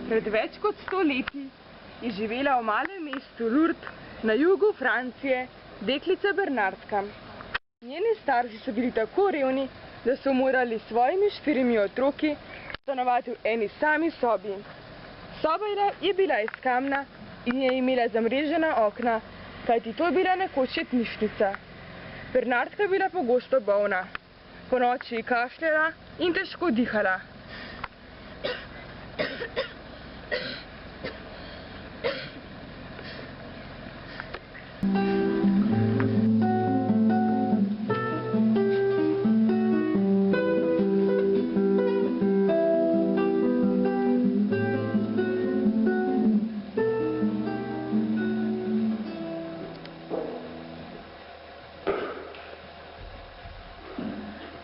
Pred več kot 100 leti je živela v malem mestu Lourdes na jugu Francije deklica Bernardka. Njeni starši so bili tako revni, da so morali s svojimi 4 otroki stanovati v eni sami sobi. Soba je bila iz kamna in je imela zamrežena okna, kajti to je bila nekoč jetnišnica. Bernardka je bila pogosto bolna. Ponoči je kašljala in težko dihala.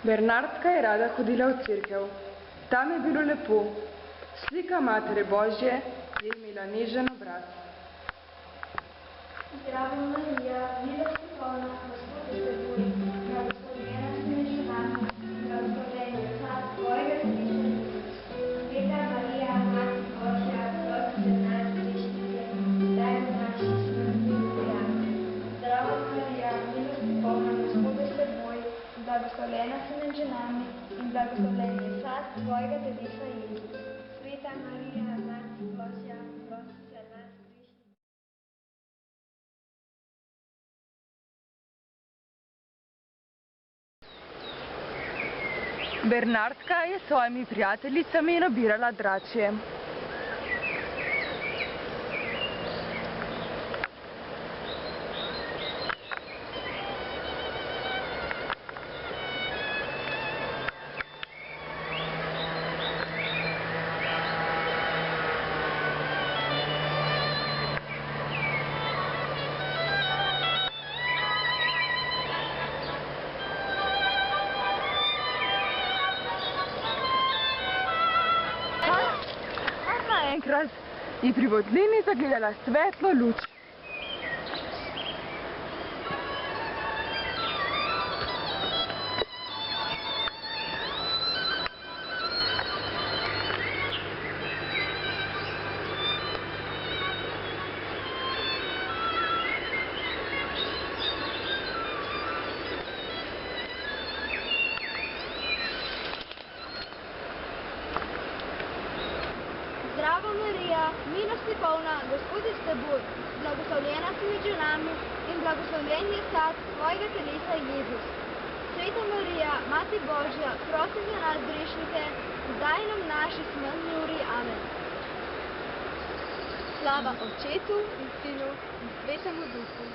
Bernardka je rada hodila v cerkev. Tam je bilo lepo. Slika Matere Božje je imela nežen obraz. Zdravo Marija, milosti polna, Gospod je s teboj, blagoslovljena si med ženami in blagoslovljen je plod tvojega telesa, Jezus. Sveta Marija, Mati Božja, prosi za nas grešnike, zdaj v naši smrtni uri. Amen. Zdravo Marija, milosti polna, Gospod je s teboj, blagoslovljena si med ženami in blagoslovljen je plod tvojega telesa, Jezus. Sveta Marija, Mati Božja, prosi za nas grešnike. Bernardka je s svojimi prijateljicami nabirala dračje. Naenkrat je pri votlini zagledala svetlo luč. Zdravo Marija, milosti polna, Gospod je s teboj, blagoslovljena si med ženami in blagoslovljen je plod tvojega telesa, Jezus. Sveta Marija, Mati Božja, prosi za nas grešnike, zdaj in v naši smrtni uri. Amen. Slava Očetu in Sinu in Svetemu Duhu.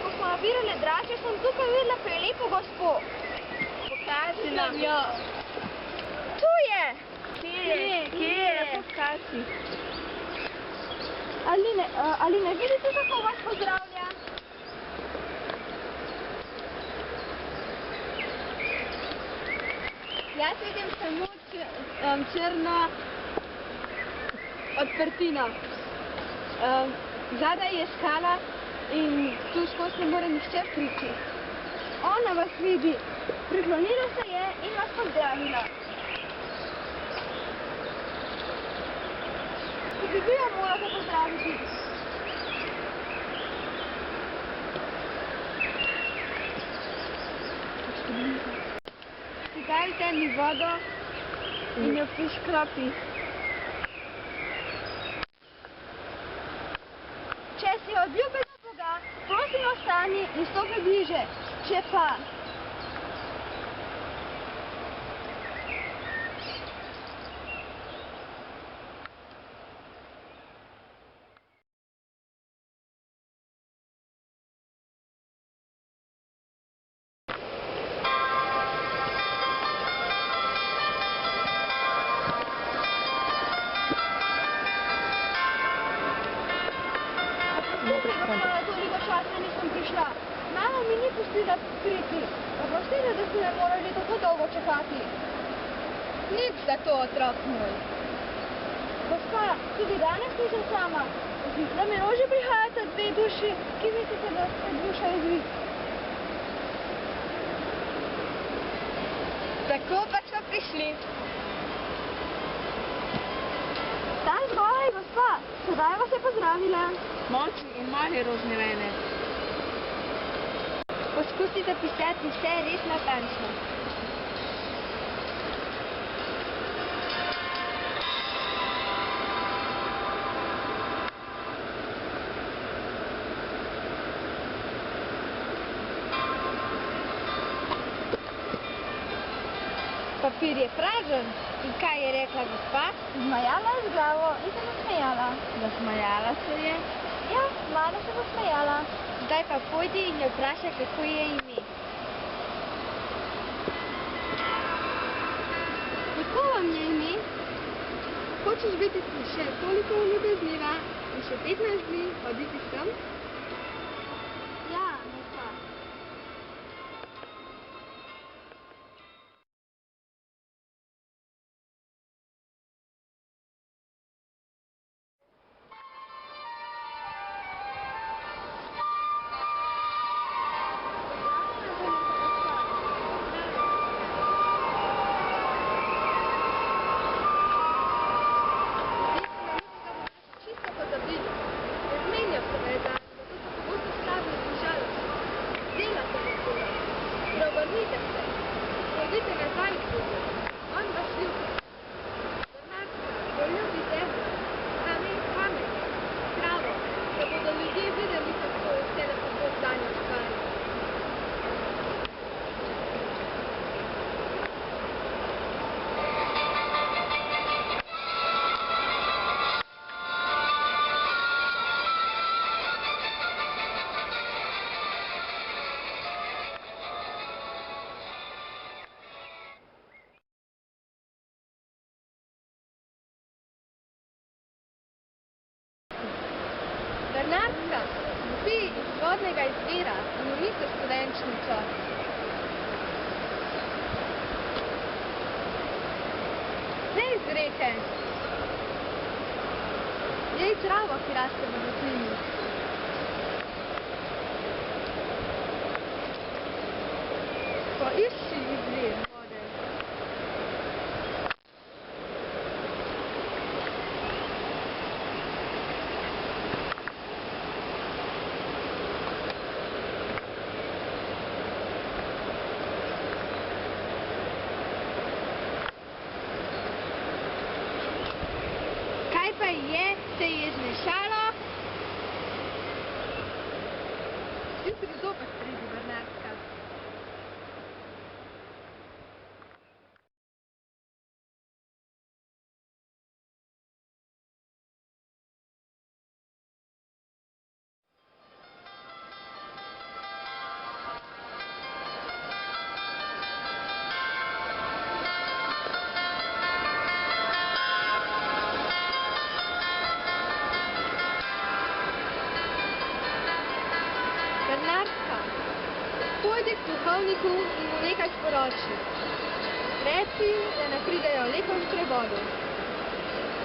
Ko smo nabirali dračje, sem tukaj videla prelepo gospo. Pokaži nam jo. Tu je. Kje je? Pokaži. Ali ne vidite, kako vas pozdravlja? Jaz vidim samo črna odprtina. Zadaj je skala. In tu skozi ne more nihče priti. Ona vas vidi, priklonila se je in vas pozdravila. Tudi vi jo morate pozdraviti. Dajte mi vodo in jo priškropi. Če si odljuben Boga, prosim ostani in stopi bliže. Če pa toliko časa nisem prišla. Mama mi ni pustila priti. Oprostite, da ste me morali tako dolgo čakati. Nič za to, otrok moj. Gospa, tudi danes nisem sama. mimo že prihajata dve duši, ki mislite, da sta duša izvid. Tako pa smo prišli. Dan zgodaj, gospa, sedaj vas je pozdravila. Močni in mali roznerene. Poskusite pisati vse res natančno. Papir je pražen. In kaj je rekla gospa? Zmajala je z glavo in se nasmejala. Zasmajala se je. Ja, malo se nasmejala. Zdaj pa pojdi in jo vprašaj, kako je ime. Kako vam je ime? Hočeš biti še toliko ljubezniva in še 15 dni hoditi sem? Ja, gospa. Preobrnite se, pojdite nazaj k Bogu, on vas ljubi. Bernardka, poljubi zemljo, kamen, travo, da bodo ljudje videli, kako vse lepo Bog danje stvari. Bernardka, vi iz vodnega izvira, umorite studenčnico. Ne iz reke. Jej travo, ki raste v votlini. Poišči izvir vode. Kaj pa je, se je zmešalo? Jutri zopet pridi, Bernardka. Bernardka, pojdi k duhovniku in mu nekaj sporoči. Reci, da ne pridejo lepo v sprevodu.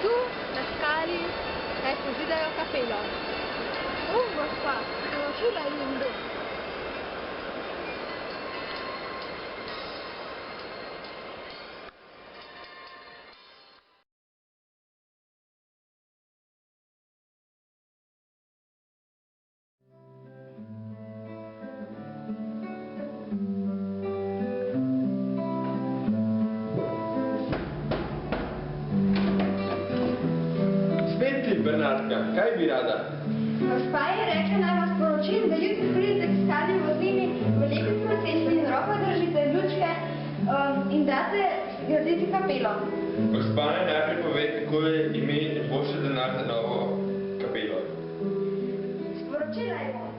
Tu, na skali, naj pozidajo kapelo. Gospa, naučila jim bo. Bernardka, kaj bi rada? Gospa je rekla, naj vas poročim, da jutri pridete k skali v votlini, v lepih procesih in roko držite lučke in date graditi kapelo. Gospa naj najprej pove, kako je ime in pošlje denar za novo kapelo. Sporočila je bom.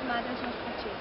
madežno spečeti.